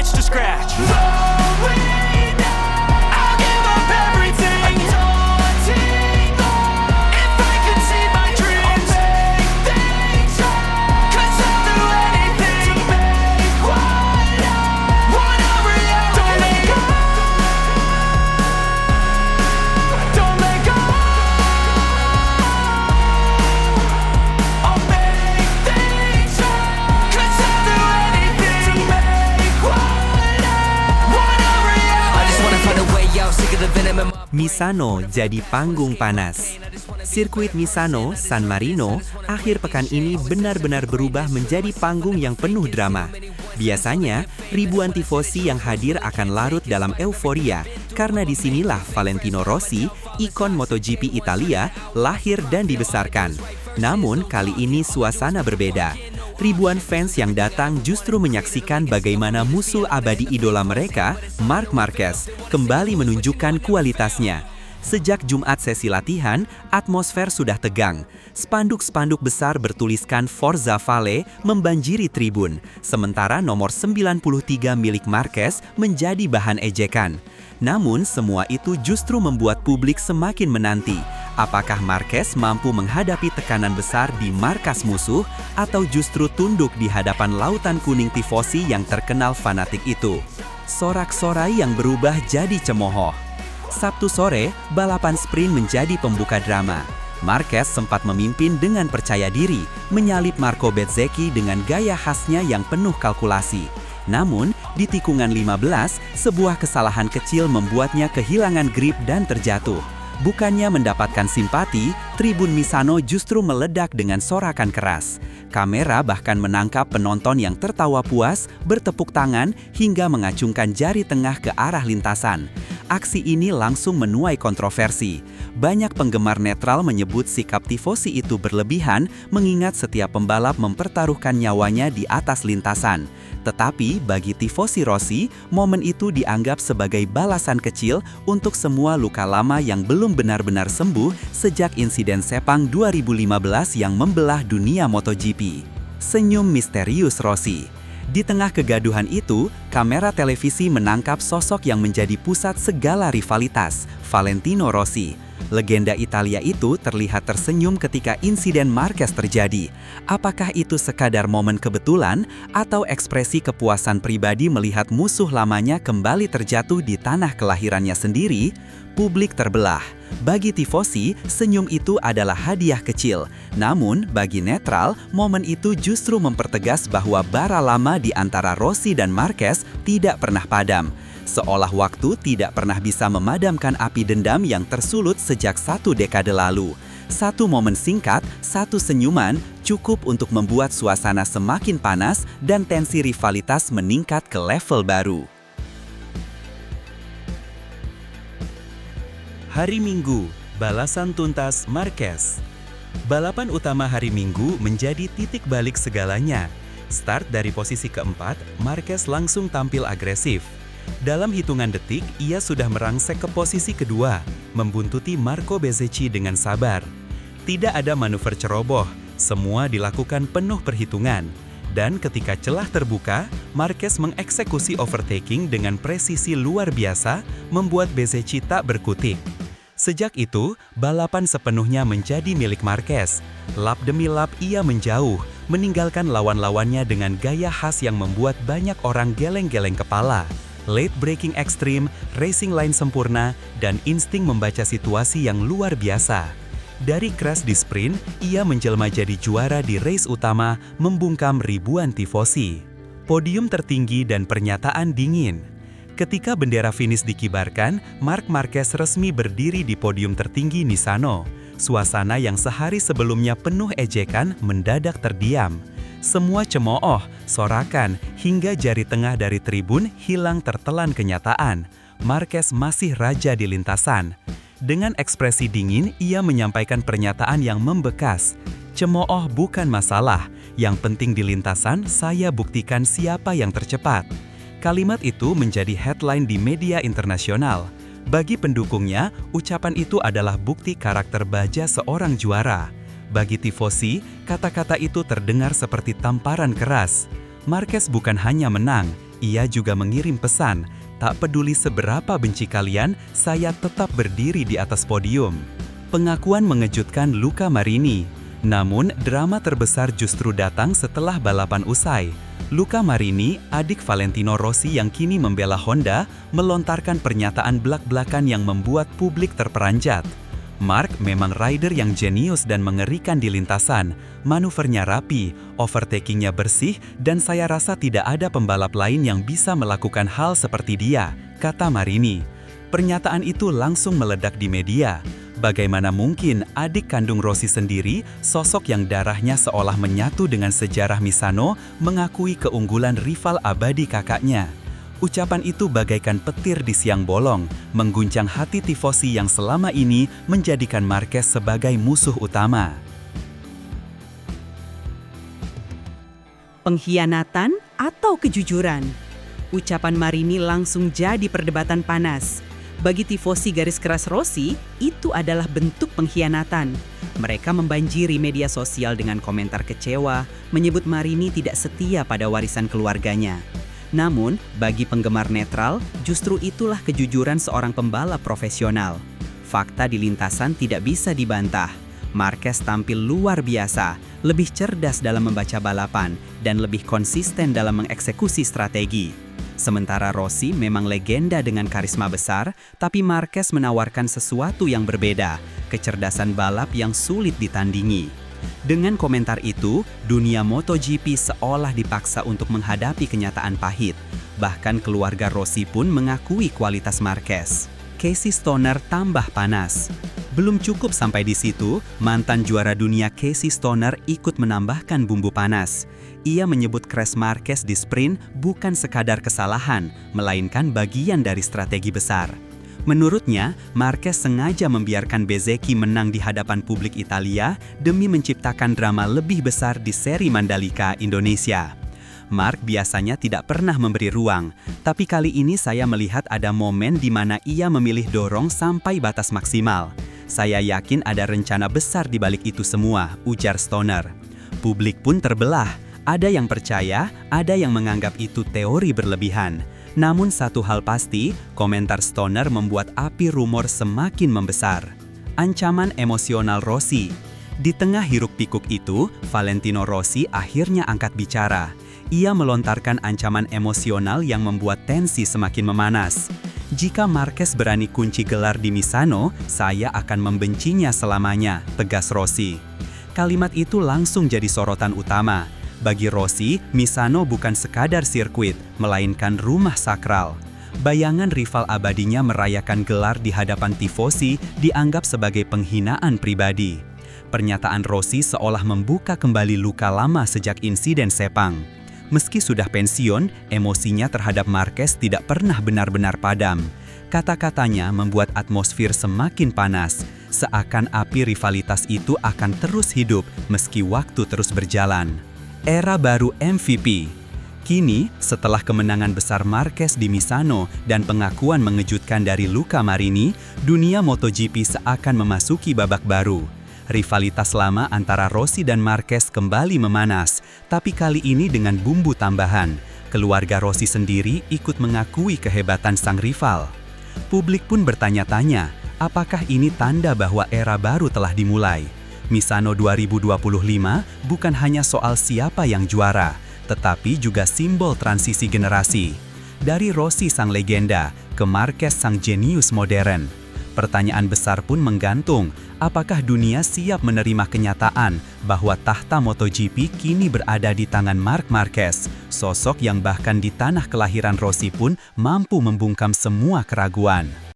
itch to scratch. Lonely now, I'll give up everything. A daunting thought, if I could see my dreams, I'll make things right. 'Cause I'll do anything to make what I want a reality. Don't let go. Don't let go. I'll make things right. 'Cause I'll do anything to make what I want a reality. I just wanna find a way out, sick of the venom in my Misano jadi panggung panas. Sirkuit Misano, San Marino, akhir pekan ini benar-benar berubah menjadi panggung yang penuh drama. Biasanya, ribuan tifosi yang hadir akan larut dalam euforia karena disinilah Valentino Rossi, ikon MotoGP Italia, lahir dan dibesarkan. Namun, kali ini suasana berbeda. Ribuan fans yang datang justru menyaksikan bagaimana musuh abadi idola mereka, Marc Marquez, kembali menunjukkan kualitasnya. Sejak Jumat sesi latihan, atmosfer sudah tegang. Spanduk-spanduk besar bertuliskan Forza Vale membanjiri tribun, sementara nomor 93 milik Marquez menjadi bahan ejekan. Namun, semua itu justru membuat publik semakin menanti. Apakah Marquez mampu menghadapi tekanan besar di markas musuh atau justru tunduk di hadapan lautan kuning tifosi yang terkenal fanatik itu? Sorak-sorai yang berubah jadi cemooh. Sabtu sore, balapan sprint menjadi pembuka drama. Marquez sempat memimpin dengan percaya diri, menyalip Marco Bezzecchi dengan gaya khasnya yang penuh kalkulasi. Namun, di tikungan 15, sebuah kesalahan kecil membuatnya kehilangan grip dan terjatuh. Bukannya mendapatkan simpati, tribun Misano justru meledak dengan sorakan keras. Kamera bahkan menangkap penonton yang tertawa puas, bertepuk tangan, hingga mengacungkan jari tengah ke arah lintasan. Aksi ini langsung menuai kontroversi. Banyak penggemar netral menyebut sikap tifosi itu berlebihan, mengingat setiap pembalap mempertaruhkan nyawanya di atas lintasan. Tetapi bagi tifosi Rossi, momen itu dianggap sebagai balasan kecil untuk semua luka lama yang belum benar-benar sembuh sejak insiden Sepang 2015 yang membelah dunia MotoGP. Senyum misterius Rossi. Di tengah kegaduhan itu, kamera televisi menangkap sosok yang menjadi pusat segala rivalitas, Valentino Rossi. Legenda Italia itu terlihat tersenyum ketika insiden Marquez terjadi. Apakah itu sekadar momen kebetulan atau ekspresi kepuasan pribadi melihat musuh lamanya kembali terjatuh di tanah kelahirannya sendiri? Publik terbelah. Bagi tifosi, senyum itu adalah hadiah kecil. Namun, bagi netral, momen itu justru mempertegas bahwa bara lama di antara Rossi dan Marquez tidak pernah padam. Seolah waktu tidak pernah bisa memadamkan api dendam yang tersulut sejak 1 dekade lalu. Satu momen singkat, satu senyuman, cukup untuk membuat suasana semakin panas dan tensi rivalitas meningkat ke level baru. Hari Minggu, balasan tuntas Marquez. Balapan utama hari Minggu menjadi titik balik segalanya. Start dari posisi keempat, Marquez langsung tampil agresif. Dalam hitungan detik, ia sudah merangsek ke posisi kedua, membuntuti Marco Bezzecchi dengan sabar. Tidak ada manuver ceroboh, semua dilakukan penuh perhitungan. Dan ketika celah terbuka, Marquez mengeksekusi overtaking dengan presisi luar biasa, membuat Bezzecchi tak berkutik. Sejak itu, balapan sepenuhnya menjadi milik Marquez. Lap demi lap ia menjauh, meninggalkan lawan-lawannya dengan gaya khas yang membuat banyak orang geleng-geleng kepala. Late braking ekstrim, racing line sempurna, dan insting membaca situasi yang luar biasa. Dari crash di sprint, ia menjelma jadi juara di race utama, membungkam ribuan tifosi. Podium tertinggi dan pernyataan dingin. Ketika bendera finish dikibarkan, Marc Marquez resmi berdiri di podium tertinggi Misano. Suasana yang sehari sebelumnya penuh ejekan mendadak terdiam. Semua cemooh, sorakan, hingga jari tengah dari tribun hilang tertelan kenyataan. Marquez masih raja di lintasan. Dengan ekspresi dingin, ia menyampaikan pernyataan yang membekas. Cemooh bukan masalah, yang penting di lintasan saya buktikan siapa yang tercepat. Kalimat itu menjadi headline di media internasional. Bagi pendukungnya, ucapan itu adalah bukti karakter baja seorang juara. Bagi tifosi, kata-kata itu terdengar seperti tamparan keras. Marquez bukan hanya menang, Ia juga mengirim pesan, "Tak peduli seberapa benci kalian, saya tetap berdiri di atas podium." Pengakuan mengejutkan Luca Marini. Namun, drama terbesar justru datang setelah balapan usai. Luca Marini, adik Valentino Rossi yang kini membela Honda, melontarkan pernyataan belak-belakan yang membuat publik terperanjat. Mark memang rider yang jenius dan mengerikan di lintasan. Manuvernya rapi, overtakingnya bersih, dan saya rasa tidak ada pembalap lain yang bisa melakukan hal seperti dia, kata Marini. Pernyataan itu langsung meledak di media. Bagaimana mungkin adik kandung Rossi sendiri, sosok yang darahnya seolah menyatu dengan sejarah Misano, mengakui keunggulan rival abadi kakaknya? Ucapan itu bagaikan petir di siang bolong, mengguncang hati tifosi yang selama ini menjadikan Marquez sebagai musuh utama. Pengkhianatan atau kejujuran? Ucapan Marini langsung jadi perdebatan panas. Bagi tifosi garis keras Rossi, itu adalah bentuk pengkhianatan. Mereka membanjiri media sosial dengan komentar kecewa, menyebut Marini tidak setia pada warisan keluarganya. Namun, bagi penggemar netral, justru itulah kejujuran seorang pembalap profesional. Fakta di lintasan tidak bisa dibantah. Marquez tampil luar biasa, lebih cerdas dalam membaca balapan, dan lebih konsisten dalam mengeksekusi strategi. Sementara Rossi memang legenda dengan karisma besar, tapi Marquez menawarkan sesuatu yang berbeda, kecerdasan balap yang sulit ditandingi. Dengan komentar itu, dunia MotoGP seolah dipaksa untuk menghadapi kenyataan pahit. Bahkan keluarga Rossi pun mengakui kualitas Marquez. Casey Stoner tambah panas. Belum cukup sampai di situ, mantan juara dunia Casey Stoner ikut menambahkan bumbu panas. Ia menyebut crash Marquez di sprint bukan sekadar kesalahan, melainkan bagian dari strategi besar. Menurutnya, Marquez sengaja membiarkan Bezzecchi menang di hadapan publik Italia demi menciptakan drama lebih besar di seri Mandalika, Indonesia. Mark biasanya tidak pernah memberi ruang, tapi kali ini saya melihat ada momen di mana ia memilih dorong sampai batas maksimal. Saya yakin ada rencana besar di balik itu semua, ujar Stoner. Publik pun terbelah. Ada yang percaya, ada yang menganggap itu teori berlebihan. Namun satu hal pasti, komentar Stoner membuat api rumor semakin membesar. Ancaman emosional Rossi. Di tengah hiruk-pikuk itu, Valentino Rossi akhirnya angkat bicara. Ia melontarkan ancaman emosional yang membuat tensi semakin memanas. Jika Marquez berani kunci gelar di Misano, saya akan membencinya selamanya, tegas Rossi. Kalimat itu langsung jadi sorotan utama. Bagi Rossi, Misano bukan sekadar sirkuit, melainkan rumah sakral. Bayangan rival abadinya merayakan gelar di hadapan tifosi dianggap sebagai penghinaan pribadi. Pernyataan Rossi seolah membuka kembali luka lama sejak insiden Sepang. Meski sudah pensiun, emosinya terhadap Marquez tidak pernah benar-benar padam. Kata-katanya membuat atmosfer semakin panas, seakan api rivalitas itu akan terus hidup meski waktu terus berjalan. Era baru MVP. Kini, setelah kemenangan besar Marquez di Misano dan pengakuan mengejutkan dari Luca Marini, dunia MotoGP seakan memasuki babak baru. Rivalitas lama antara Rossi dan Marquez kembali memanas, tapi kali ini dengan bumbu tambahan. Keluarga Rossi sendiri ikut mengakui kehebatan sang rival. Publik pun bertanya-tanya, apakah ini tanda bahwa era baru telah dimulai? Misano 2025 bukan hanya soal siapa yang juara, tetapi juga simbol transisi generasi. Dari Rossi sang legenda, ke Marquez sang jenius modern. Pertanyaan besar pun menggantung, apakah dunia siap menerima kenyataan bahwa tahta MotoGP kini berada di tangan Marc Marquez, sosok yang bahkan di tanah kelahiran Rossi pun mampu membungkam semua keraguan.